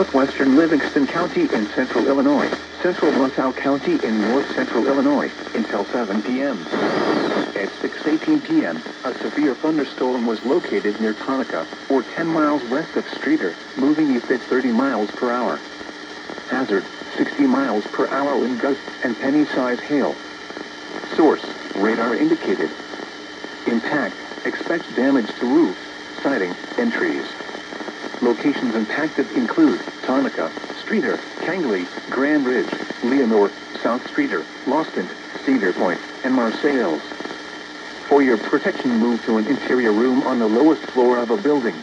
northwestern Livingston County in central Illinois, central LaSalle County in north central Illinois, until 7 p.m. At 6:18 p.m., a severe thunderstorm was located near Tonka, or 10 miles west of Streator, moving east at 30 miles per hour. Hazard, 60 miles per hour wind gusts and penny-size hail. Source, radar indicated. Impact, expects damage to roofs, siding, and trees. Locations impacted include Tonka, Streator, Kangley, Grand Ridge, Leonore, South Streator, Loston, Cedar Point, and Marseilles. For your protection, move to an interior room on the lowest floor of a building.